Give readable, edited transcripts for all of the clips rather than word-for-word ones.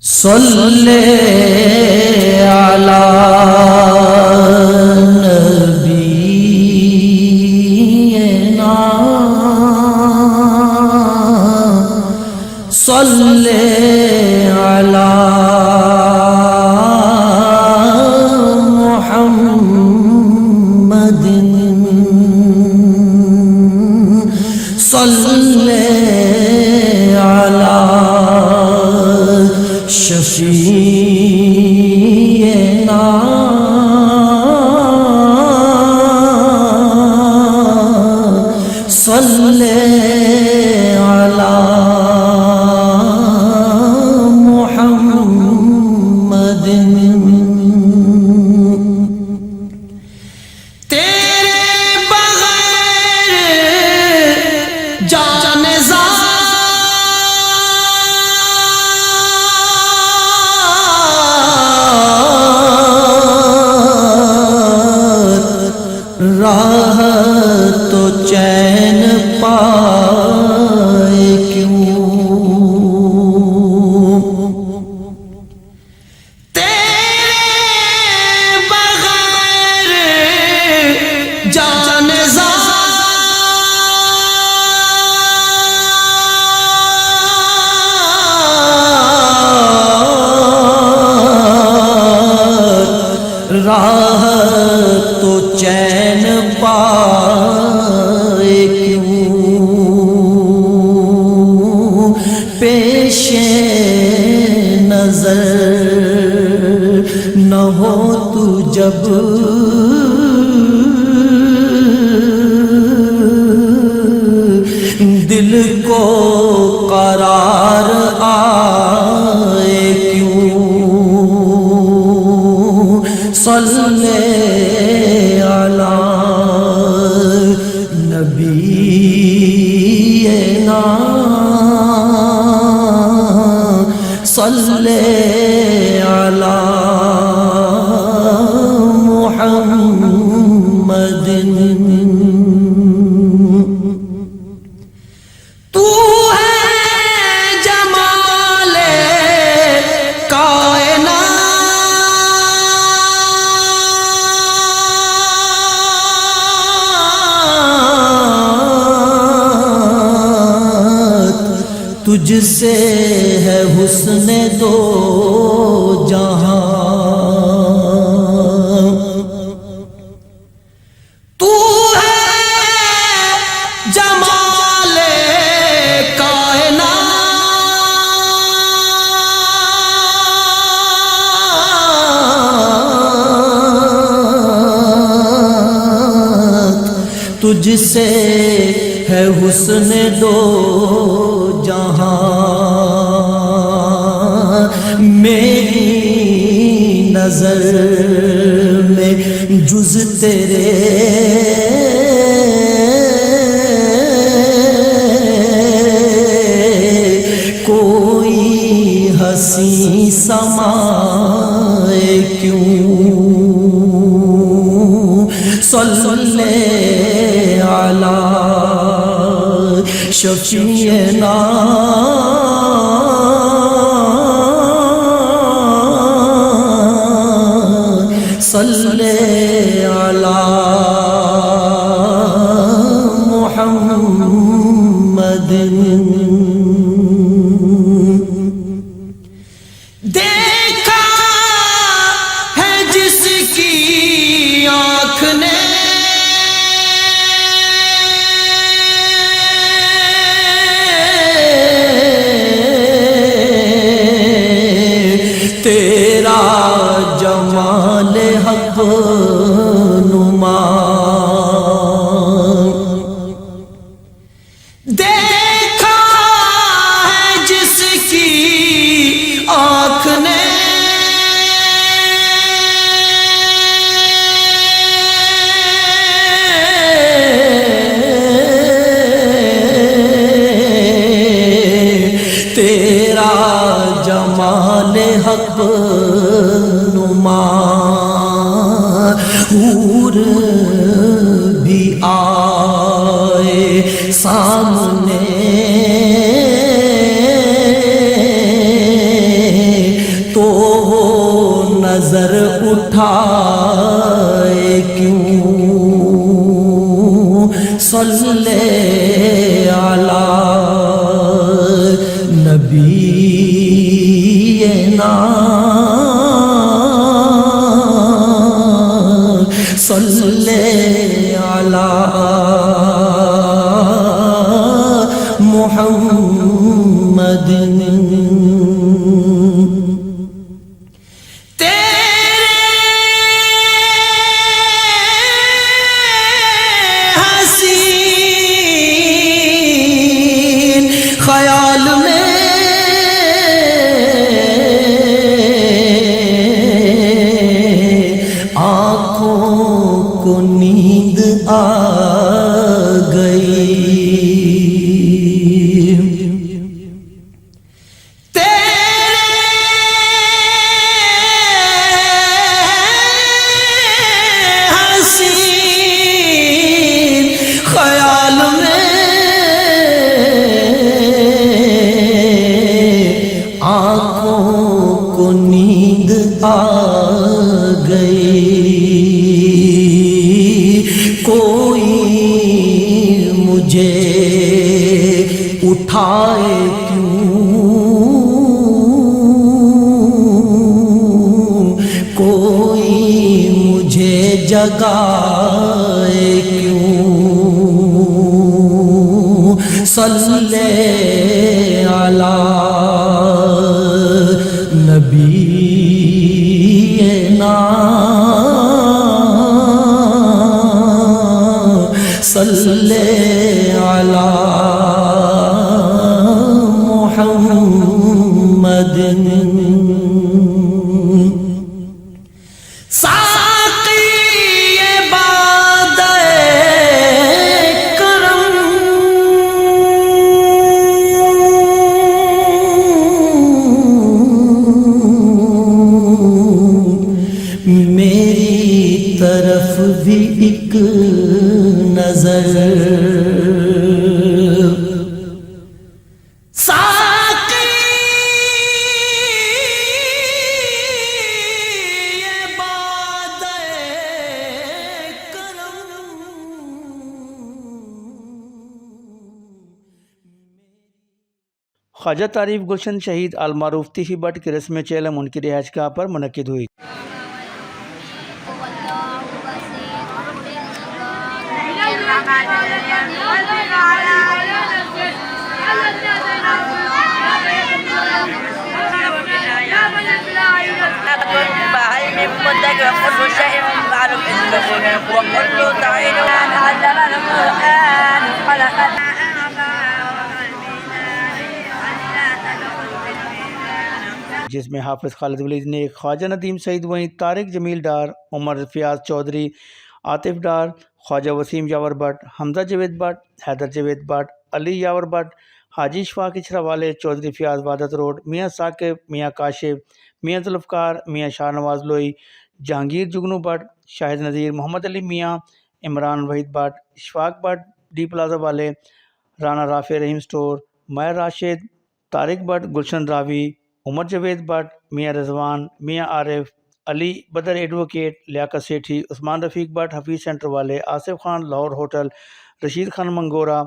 صلی علی نبینا صلی علی محمد صلی علی شفیعنا صلی علی محمد تیرے بغیر جان راہ تو چین پائے کیوں تیرے بغیر جان راہ تو چین پائے کیوں پیش نظر نہ ہو تو جب دل کو قرار آئے کیوں صلی علی نبینا صلی علی محمد تو ہے جمال تجھ سے ہے حسن دو جہاں تو ہے جمال کائنات تجھ سے ہے حسن دو جہاں میری نظر میں جز تیرے کوئی حسین سمائے کیوں صلی علی شفیعنا صلی علی محمد دیکھا ہے جس کی آنکھ نے تیرا جمال حق نما دیکھا ہے جس کی آنکھ نے تیرا جمال حق نما حور بھی آئے سامنے اٹھائے کیوں صلی علی نبینا صلی علی محمد خیال میں آنکھوں کو نیند آ گئی آ گئی کوئی مجھے اٹھائے کیوں کوئی مجھے جگائے کیوں صلی علی نبینا صلی علی محمد میری طرف بھی ایک نظر ساقی یہ باد کرم خواجہ تعریف گلشن شہید المعروف تیفی بٹ کی رسم چیلم ان کی رہائش گاہ پر منعقد ہوئی۔ جس میں حافظ خالد ولید نے خواجہ ندیم سعید وہیں طارق جمیل ڈار، عمر فیاض چودھری، عاطف ڈار، خواجہ وسیم یاور بٹ، حمزہ جاوید بٹ، حیدر جاوید بٹ، علی یاور بٹ، حاجی اشفاق اچھرا والے، چودھری فیاض وحدت روڈ، میاں ثاقب، میاں کاشف، میاں ذوالفقار، میاں شاہ نواز لوئی، جہانگیر جگنو بٹ، شاہد نذیر، محمد علی میاں، عمران وحید بٹ، اشفاق بٹ، ڈی پلازا والے، Rana Rafay Rahim store, Mahir Rashid, Tariq Butt, Gulshan Ravi, Umar Javed Butt, Mian Rizwan, Mian Arif, Ali Badar advocate, Liaqat Sethi, Usman Rafiq Butt, Hafeez centre والے، آصف خان لاہور ہوٹل، رشید خان منگورا،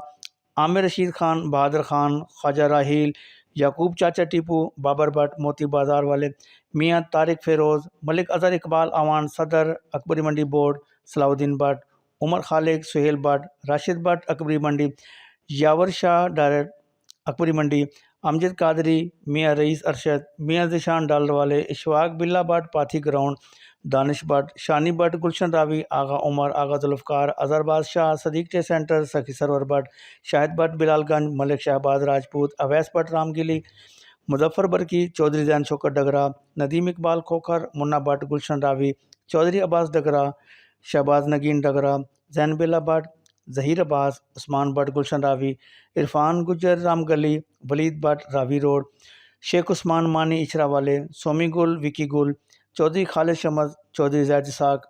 عامر رشید خان، بہادر خان، خواجہ راحیل، یعقوب چاچا ٹیپو، بابر بٹ، موتی بازار والے، میاں طارق فیروز، ملک اظہر اقبال آوان صدر، اکبری منڈی بورڈ، صلاح الدین بٹ، عمر خالق، سہیل بٹ، راشد بٹ، اکبری منڈی، یاور شاہ ڈائریکٹ اکبری منڈی، امجد قادری، میاں رئیس ارشد، میاں ذیشان ڈالر والے، Ashfaq Billa Butt, Pathi ground, Danish Butt, Shani Butt, Gulshan Ravi, Agha Umar, Agha Zulfiqar, Azhar Badshah, Siddique T centre, Sakhi Sarwar Butt, Shahid Butt, Bilal Ganj, Malik Shahbaz Rajput, Owais Butt, Ram Gali, Muzaffar Burki, Chaudhry Zain Shaukat ڈگرا، Nadeem Iqbal Khokhar, Munna Butt, Gulshan Ravi, Chaudhry Abbas Dogra, Shahbaz Nagin Dogra, Zain Billa Butt, Zaheer Abbas, Usman Butt, Gulshan Ravi, Irfan Gujjar, Ram Gali, Waleed but, Ravi road, شیخ عثمان مانی اچھرا والے، سومی گل، وکی گل، چودھری خالد شمس، چودھری زید اسحاق،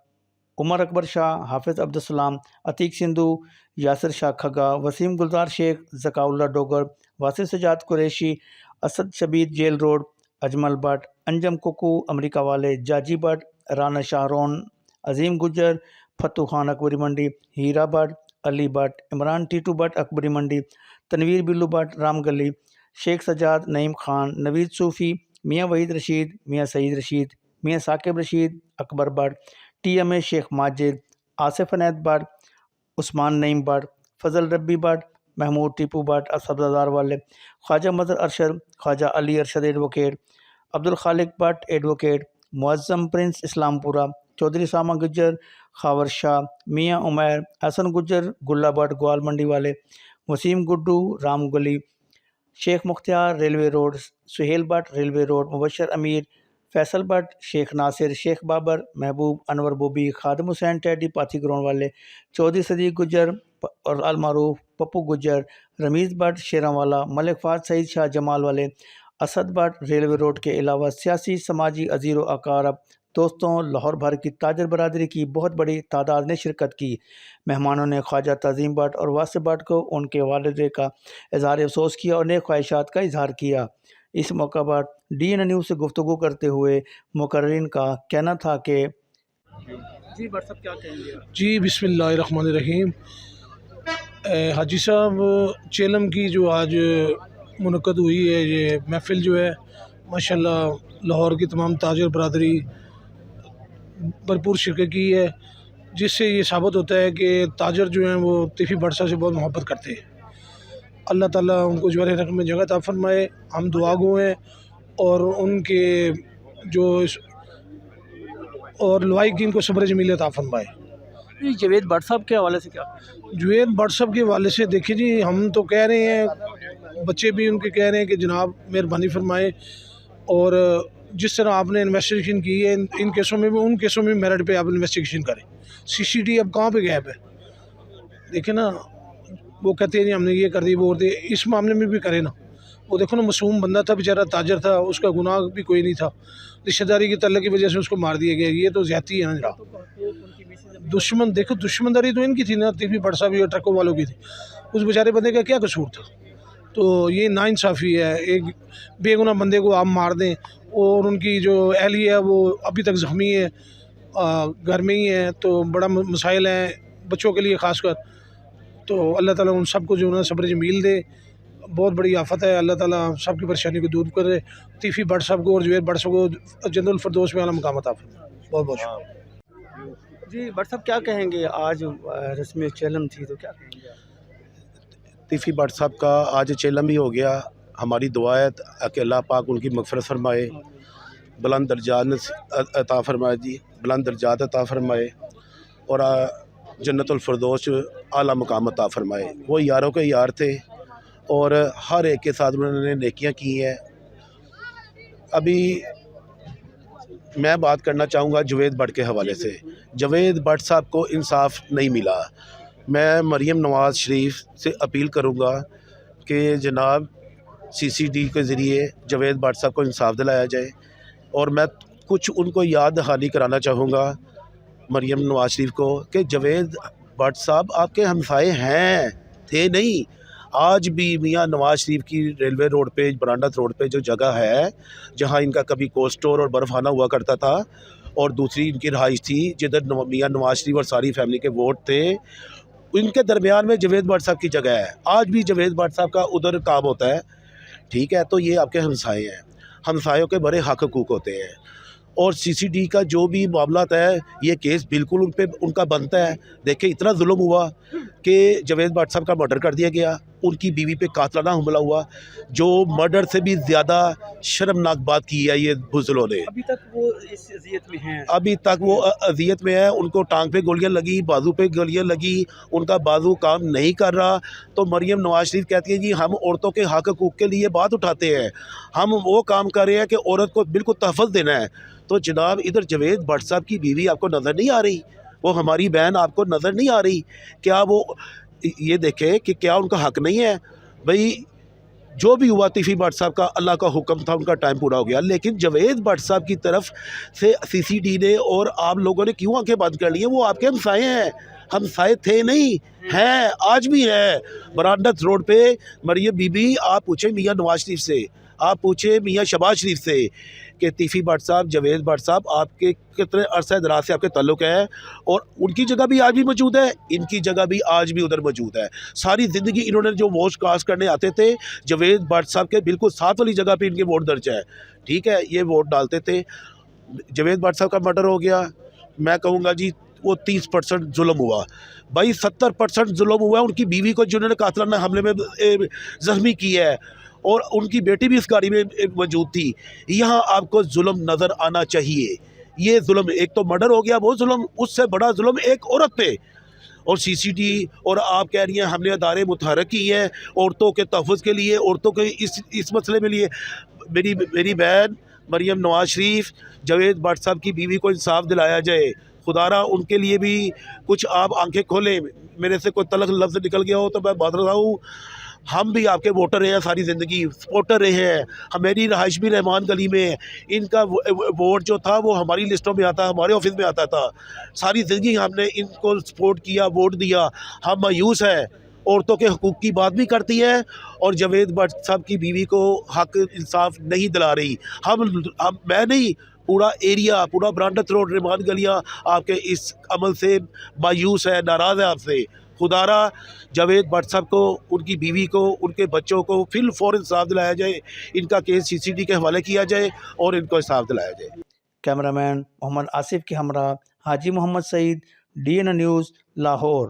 عمر اکبر شاہ، حافظ عبدالسلام، عتیق سندھو، یاسر شاہ کھگا، وسیم گلزار شیخ، ذکاء اللہ ڈوگر، واسف سجاد قریشی، اسد شبیر جیل روڈ، اجمل بٹ، انجم کوکو امریکہ والے، جاجی بٹ، رانا شاہرون، عظیم گجر، فتو خان اکبری منڈی، ہیرا بٹ، علی بٹ، عمران ٹیٹو بٹ اکبری منڈی، تنویر بلو بٹ رام گلی، شیخ سجاد، نعیم خان، نوید صوفی، میاں وحید رشید، میاں سعید رشید، میاں ثاقب رشید، اکبر but, T M a Sheikh Majid, Asif Inayat but, عثمان نعیم بٹ، فضل ربی بٹ، محمود ٹیپو بٹ سبزدار والے، Khawaja Mazhar Arshad, Khawaja Ali Arshad advocate, Abdul Khaliq Butt advocate, Moazzam Prince Islampura, Chaudhry سامہ گجر، خاور شاہ، میاں عمیر، حسن گجر گلہ بٹ گوال منڈی والے، Wasim Guddu Ram Gali, Sheikh Mukhtar railway road, Sohail Butt railway road, Mubashir Ameer, Faisal Butt, Sheikh Nasir, Sheikh Babar, Mehboob Anwar Bobby, Khadim Hussain Teddy Pathi ground والے، چودھری صدیق گجر اور المعروف پپو گجر، رمیز بٹ شیراں والا، ملک فہد سعید شاہ جمال والے، اسد بٹ ریلوے روڈ کے علاوہ سیاسی سماجی عزیر و اقارب دوستوں لاہور بھر کی تاجر برادری کی بہت بڑی تعداد نے شرکت کی۔ مہمانوں نے خواجہ تعظیم بٹ اور واسف بٹ کو ان کے والدے کا اظہار افسوس کیا اور نیک خواہشات کا اظہار کیا۔ اس موقع پر ڈی این نیوز سے گفتگو کرتے ہوئے مقررین کا کہنا تھا کہ جی بٹ صاحب کیا کہیں گے؟ جی بسم اللہ الرحمن الرحیم۔ حاجی صاحب چیلم کی جو آج منعقد ہوئی ہے یہ محفل جو ہے ماشاءاللہ لاہور کی تمام تاجر برادری بھرپور شرکت کی ہے، جس سے یہ ثابت ہوتا ہے کہ تاجر جو ہیں وہ طیفی بٹ صاحب سے بہت محبت کرتے ہیں۔ اللہ تعالیٰ ان کو جوار رحمت میں جگہ عطا فرمائے، ہم دعا گو ہیں اور ان کے جو اور لوائقین کو صبر جمیل عطا فرمائے۔ جاوید بٹ صاحب کے حوالے سے کیا؟ جوید بٹ صاحب کے والے سے دیکھیں جی، ہم تو کہہ رہے ہیں، بچے بھی ان کے کہہ رہے ہیں کہ جناب مہربانی فرمائے، اور جس طرح آپ نے انویسٹیگیشن کی ہے ان کیسوں میں بھی، ان کیسوں میں میرٹ پہ آپ انویسٹیگیشن کریں۔ سی سی ٹی اب کہاں پہ گیپ ہے؟ دیکھیں نا، وہ کہتے ہیں جی ہم نے یہ کر دی وہ کر دی، اس معاملے میں بھی کرے نا۔ وہ دیکھو نا، معصوم بندہ تھا بیچارہ، تاجر تھا، اس کا گناہ بھی کوئی نہیں تھا، رشتہ داری کی تعلق کی وجہ سے اس کو مار دیا گیا، یہ تو زیادتی ہے نا جناب۔ دشمن دیکھو، دشمنداری تو ان کی تھی نا، طیفی بٹ صاحب اور ٹرکوں والوں کی تھی، اس بیچارے بندے کا کیا قصور تھا؟ تو یہ ناانصافی ہے، ایک بے گناہ بندے کو آپ مار دیں، اور ان کی جو اہلیہ ہے وہ ابھی تک زخمی ہے، گھر میں ہی ہے، تو بڑا مسائل ہیں بچوں کے لیے خاص کر۔ تو اللہ تعالیٰ ان سب کو جو ہے نا صبر جمیل دے، بہت بڑی آفت ہے، اللہ تعالیٰ سب کی پریشانی کو دور کرے، طیفی بٹ صاحب کو اور جوید بٹ صاحب کو جنت الفردوس میں اعلیٰ مقام عطا فرمائے۔ بہت بہت شکریہ۔ جی بٹ صاحب کیا کہیں گے؟ آج رسم چیلم تھی تو کیا کہیں گے؟ طیفی بٹ صاحب کا آج چیلم بھی ہو گیا، ہماری دعا ہے کہ اللہ پاک ان کی مغفرت فرمائے، بلند درجات عطا فرمائے، جی بلند درجات عطا فرمائے، اور جنت الفردوس اعلیٰ مقام عطا فرمائے۔ وہ یاروں کے یار تھے اور ہر ایک کے ساتھ انہوں نے نیکیاں کی ہیں۔ ابھی میں بات کرنا چاہوں گا جاوید بٹ کے حوالے سے۔ جاوید بٹ صاحب کو انصاف نہیں ملا۔ میں مریم نواز شریف سے اپیل کروں گا کہ جناب سی سی ڈی کے ذریعے جاوید بٹ صاحب کو انصاف دلایا جائے، اور میں کچھ ان کو یاد دہانی کرانا چاہوں گا مریم نواز شریف کو کہ جاوید بٹ صاحب آپ کے ہمسائے ہیں، تھے نہیں۔ آج بھی میاں نواز شریف کی ریلوے روڈ پہ، برانڈت روڈ پہ جو جگہ ہے جہاں ان کا کبھی کو اسٹور اور برف خانہ ہوا کرتا تھا، اور دوسری ان کی رہائش تھی جدھر میاں نواز شریف اور ساری فیملی کے ووٹ تھے، ان کے درمیان میں جاوید بٹ صاحب کی جگہ ہے۔ آج بھی جاوید بٹ صاحب کا ادھر کام ہوتا ہے، ٹھیک ہے؟ تو یہ آپ کے ہمسائے ہیں، ہمسایوں کے بڑے حق حقوق ہوتے ہیں، اور سی سی ڈی کا جو بھی معاملات ہے یہ کیس بالکل ان پہ ان کا بنتا ہے۔ دیکھیں اتنا ظلم ہوا کہ جاوید بٹ صاحب کا مرڈر کر دیا گیا، ان کی بیوی پہ قاتلانہ حملہ ہوا، جو مرڈر سے بھی زیادہ شرمناک بات کی ہے یہ بزدلوں نے۔ ابھی تک وہ اس اذیت میں ہیں، ابھی تک وہ اذیت میں ہے، ان کو ٹانگ پہ گولیاں لگی، بازو پہ گولیاں لگی، ان کا بازو کام نہیں کر رہا۔ تو مریم نواز شریف کہتی ہے جی ہم عورتوں کے حق حقوق کے لیے بات اٹھاتے ہیں، ہم وہ کام کر رہے ہیں کہ عورت کو بالکل تحفظ دینا ہے۔ تو جناب ادھر جاوید بٹ صاحب کی بیوی آپ کو نظر نہیں آ رہی؟ وہ ہماری بہن آپ کو نظر نہیں آ رہی؟ کیا وہ یہ دیکھیں کہ کیا ان کا حق نہیں ہے؟ بھئی جو بھی ہوا طیفی بٹ صاحب کا اللہ کا حکم تھا، ان کا ٹائم پورا ہو گیا، لیکن جاوید بٹ صاحب کی طرف سے سی سی ڈی نے اور آپ لوگوں نے کیوں آنکھیں بند کر لی ہیں؟ وہ آپ کے ہمسائے ہیں، ہمسائے تھے نہیں ہیں، آج بھی ہیں۔ برانڈت روڈ پہ مریم بی بی، آپ پوچھیں میاں نواز شریف سے، آپ پوچھیں میاں شہباز شریف سے کہ تیفی بٹ صاحب، جاوید بٹ صاحب، آپ کے کتنے عرصہ دراز سے آپ کے تعلق ہے، اور ان کی جگہ بھی آج بھی موجود ہے، ان کی جگہ بھی آج بھی ادھر موجود ہے. ساری زندگی انہوں نے جو ووٹ کاسٹ کرنے آتے تھے جاوید بٹ صاحب کے بالکل ساتھ والی جگہ پہ ان کے ووٹ درج ہے. ٹھیک ہے، یہ ووٹ ڈالتے تھے. جاوید بٹ صاحب کا مرڈر ہو گیا، میں کہوں گا جی وہ 30% ظلم ہوا. بھائی 70% ظلم ہوا ہے ان کی بیوی کو جنہوں نے قاتلانہ حملے میں زخمی کیا ہے، اور ان کی بیٹی بھی اس گاڑی میں موجود تھی. یہاں آپ کو ظلم نظر آنا چاہیے. یہ ظلم، ایک تو مرڈر ہو گیا وہ ظلم، اس سے بڑا ظلم ایک عورت پہ. اور سی سی ٹی اور آپ کہہ رہی ہیں ہم نے ادارے متحرک کی ہیں عورتوں کے تحفظ کے لیے، عورتوں کے اس مسئلے میں لیے. میری بہن مریم نواز شریف، جاوید بٹ صاحب کی بیوی کو انصاف دلایا جائے. خدا را ان کے لیے بھی کچھ آپ آنکھیں کھولیں. میرے سے کوئی تلخ لفظ نکل گیا ہو تو میں بات رہا ہوں. ہم بھی آپ کے ووٹر رہے ہیں، ساری زندگی سپورٹر رہے ہیں. میری رہائش بھی رحمان گلی میں ہے. ان کا ووٹ جو تھا وہ ہماری لسٹوں میں آتا، ہمارے آفس میں آتا تھا. ساری زندگی ہم نے ان کو سپورٹ کیا، ووٹ دیا. ہم مایوس ہیں، عورتوں کے حقوق کی بات بھی کرتی ہے اور جاوید بٹ صاحب کی بیوی کو حق انصاف نہیں دلا رہی. میں نہیں، پورا ایریا، پورا برانڈت روڈ، رحمان گلیاں آپ کے اس عمل سے مایوس ہے، ناراض ہے آپ سے. خدا را جاوید بٹ صاحب کو، ان کی بیوی کو، ان کے بچوں کو فی الفور انصاف دلایا جائے. ان کا کیس سی سی ٹی کے حوالے کیا جائے اور ان کو انصاف دلایا جائے. کیمرہ مین محمد آصف کے ہمراہ حاجی محمد سعید، DN نیوز، لاہور.